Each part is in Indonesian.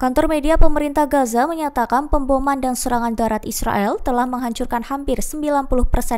Kantor media pemerintah Gaza menyatakan pemboman dan serangan darat Israel telah menghancurkan hampir 90%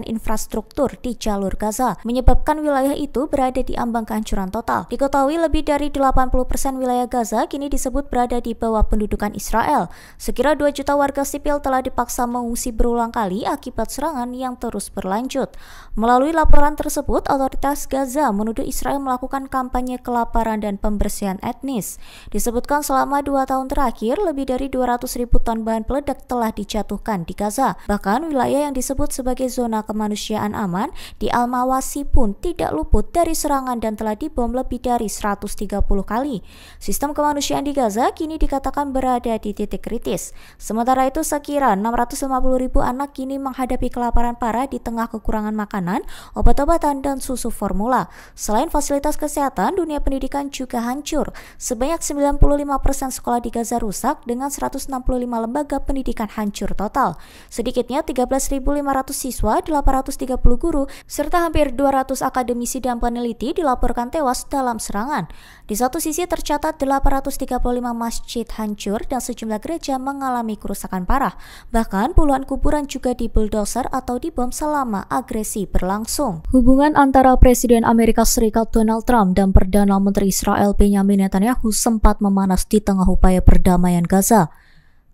infrastruktur di jalur Gaza, menyebabkan wilayah itu berada di ambang kehancuran total. Diketahui lebih dari 80% wilayah Gaza kini disebut berada di bawah pendudukan Israel. Sekira 2 juta warga sipil telah dipaksa mengungsi berulang kali akibat serangan yang terus berlanjut. Melalui laporan tersebut, otoritas Gaza menuduh Israel melakukan kampanye kelaparan dan pembersihan etnis. Disebutkan selama 2 tahun terakhir, lebih dari 200.000 ton bahan peledak telah dijatuhkan di Gaza. Bahkan wilayah yang disebut sebagai zona kemanusiaan aman di Al-Mawasi pun tidak luput dari serangan dan telah dibom lebih dari 130 kali. Sistem kemanusiaan di Gaza kini dikatakan berada di titik kritis. Sementara itu, sekira 650.000 anak kini menghadapi kelaparan parah di tengah kekurangan makanan, obat-obatan, dan susu formula. Selain fasilitas kesehatan, dunia pendidikan juga hancur. Sebanyak 95% sekolah di Gaza rusak dengan 165 lembaga pendidikan hancur total. Sedikitnya 13.500 siswa, 830 guru, serta hampir 200 akademisi dan peneliti dilaporkan tewas dalam serangan. Di satu sisi tercatat 835 masjid hancur dan sejumlah gereja mengalami kerusakan parah. Bahkan puluhan kuburan juga dibuldoser atau dibom selama agresi berlangsung. Hubungan antara Presiden Amerika Serikat Donald Trump dan Perdana Menteri Israel Benjamin Netanyahu sempat memanas di tengah upaya perdamaian Gaza.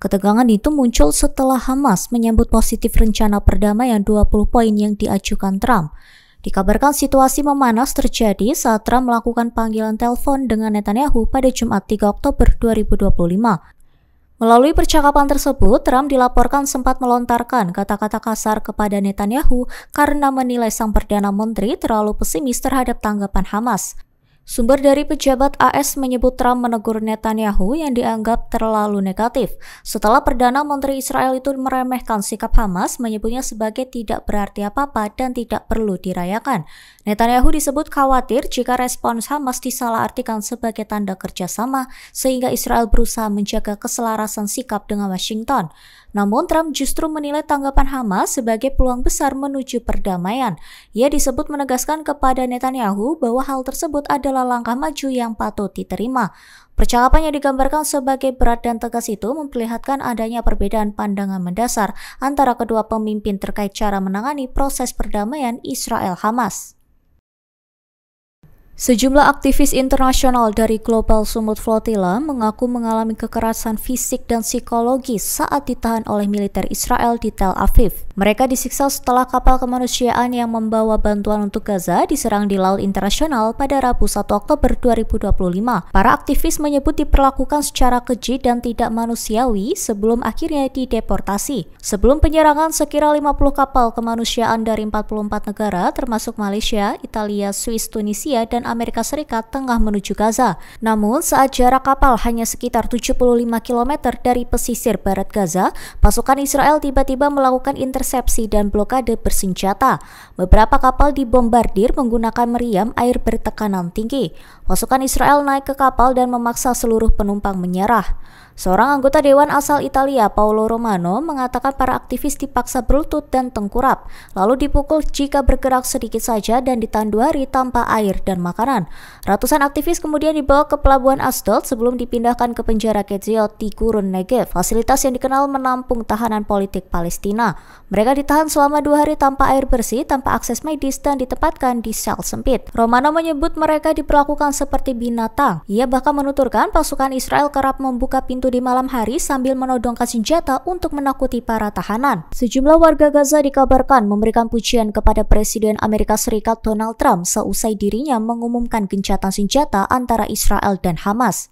Ketegangan itu muncul setelah Hamas menyambut positif rencana perdamaian 20 poin yang diajukan Trump. Dikabarkan situasi memanas terjadi saat Trump melakukan panggilan telepon dengan Netanyahu pada Jumat 3 Oktober 2025. Melalui percakapan tersebut, Trump dilaporkan sempat melontarkan kata-kata kasar kepada Netanyahu karena menilai sang Perdana Menteri terlalu pesimis terhadap tanggapan Hamas. Sumber dari pejabat AS menyebut Trump menegur Netanyahu yang dianggap terlalu negatif. Setelah Perdana Menteri Israel itu meremehkan sikap Hamas, menyebutnya sebagai tidak berarti apa-apa dan tidak perlu dirayakan. Netanyahu disebut khawatir jika respons Hamas disalahartikan sebagai tanda kerjasama, sehingga Israel berusaha menjaga keselarasan sikap dengan Washington. Namun Trump justru menilai tanggapan Hamas sebagai peluang besar menuju perdamaian. Ia disebut menegaskan kepada Netanyahu bahwa hal tersebut adalah langkah maju yang patut diterima. Percakapan yang digambarkan sebagai berat dan tegas itu memperlihatkan adanya perbedaan pandangan mendasar antara kedua pemimpin terkait cara menangani proses perdamaian Israel-Hamas. Sejumlah aktivis internasional dari Global Sumut Flotilla mengaku mengalami kekerasan fisik dan psikologis saat ditahan oleh militer Israel di Tel Aviv. Mereka disiksa setelah kapal kemanusiaan yang membawa bantuan untuk Gaza diserang di Laut Internasional pada Rabu 1 Oktober 2025. Para aktivis menyebut diperlakukan secara keji dan tidak manusiawi sebelum akhirnya dideportasi. Sebelum penyerangan, sekira 50 kapal kemanusiaan dari 44 negara termasuk Malaysia, Italia, Swiss, Tunisia, dan Amerika Serikat tengah menuju Gaza. Namun saat jarak kapal hanya sekitar 75 km dari pesisir barat Gaza, pasukan Israel tiba-tiba melakukan intersepsi dan blokade bersenjata. Beberapa kapal dibombardir menggunakan meriam air bertekanan tinggi. Pasukan Israel naik ke kapal dan memaksa seluruh penumpang menyerah. Seorang anggota Dewan asal Italia, Paolo Romano, mengatakan para aktivis dipaksa berlutut dan tengkurap, lalu dipukul jika bergerak sedikit saja dan ditahan 2 hari tanpa air dan makanan. Ratusan aktivis kemudian dibawa ke pelabuhan Asdod sebelum dipindahkan ke penjara Ketziot di Gurun Negev, fasilitas yang dikenal menampung tahanan politik Palestina. Mereka ditahan selama 2 hari tanpa air bersih, tanpa akses medis, dan ditempatkan di sel sempit. Romano menyebut mereka diperlakukan seperti binatang. Ia bahkan menuturkan pasukan Israel kerap membuka pintu di malam hari sambil menodongkan senjata untuk menakuti para tahanan. Sejumlah warga Gaza dikabarkan memberikan pujian kepada Presiden Amerika Serikat Donald Trump seusai dirinya mengumumkan gencatan senjata antara Israel dan Hamas.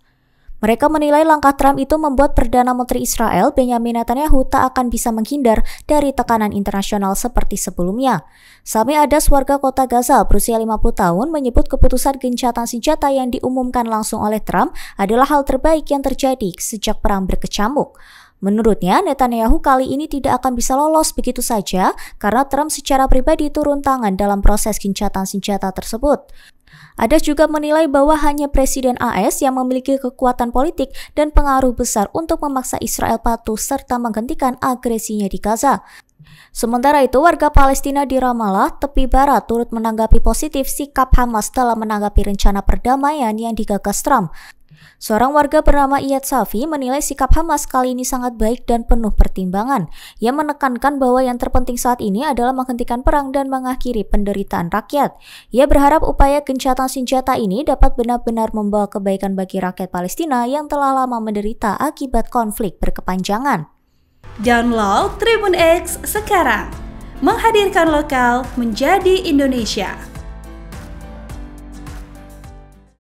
Mereka menilai langkah Trump itu membuat Perdana Menteri Israel Benjamin Netanyahu tak akan bisa menghindar dari tekanan internasional seperti sebelumnya. Sami Adas, warga kota Gaza berusia 50 tahun, menyebut keputusan gencatan senjata yang diumumkan langsung oleh Trump adalah hal terbaik yang terjadi sejak perang berkecamuk. Menurutnya, Netanyahu kali ini tidak akan bisa lolos begitu saja karena Trump secara pribadi turun tangan dalam proses gencatan senjata tersebut. Adas juga menilai bahwa hanya Presiden AS yang memiliki kekuatan politik dan pengaruh besar untuk memaksa Israel patuh serta menghentikan agresinya di Gaza. Sementara itu, warga Palestina di Ramallah, tepi barat, turut menanggapi positif sikap Hamas dalam menanggapi rencana perdamaian yang digagas Trump. Seorang warga bernama Iyad Safi menilai sikap Hamas kali ini sangat baik dan penuh pertimbangan. Ia menekankan bahwa yang terpenting saat ini adalah menghentikan perang dan mengakhiri penderitaan rakyat. Ia berharap upaya gencatan senjata ini dapat benar-benar membawa kebaikan bagi rakyat Palestina yang telah lama menderita akibat konflik berkepanjangan. Download Tribun X sekarang, menghadirkan lokal menjadi Indonesia.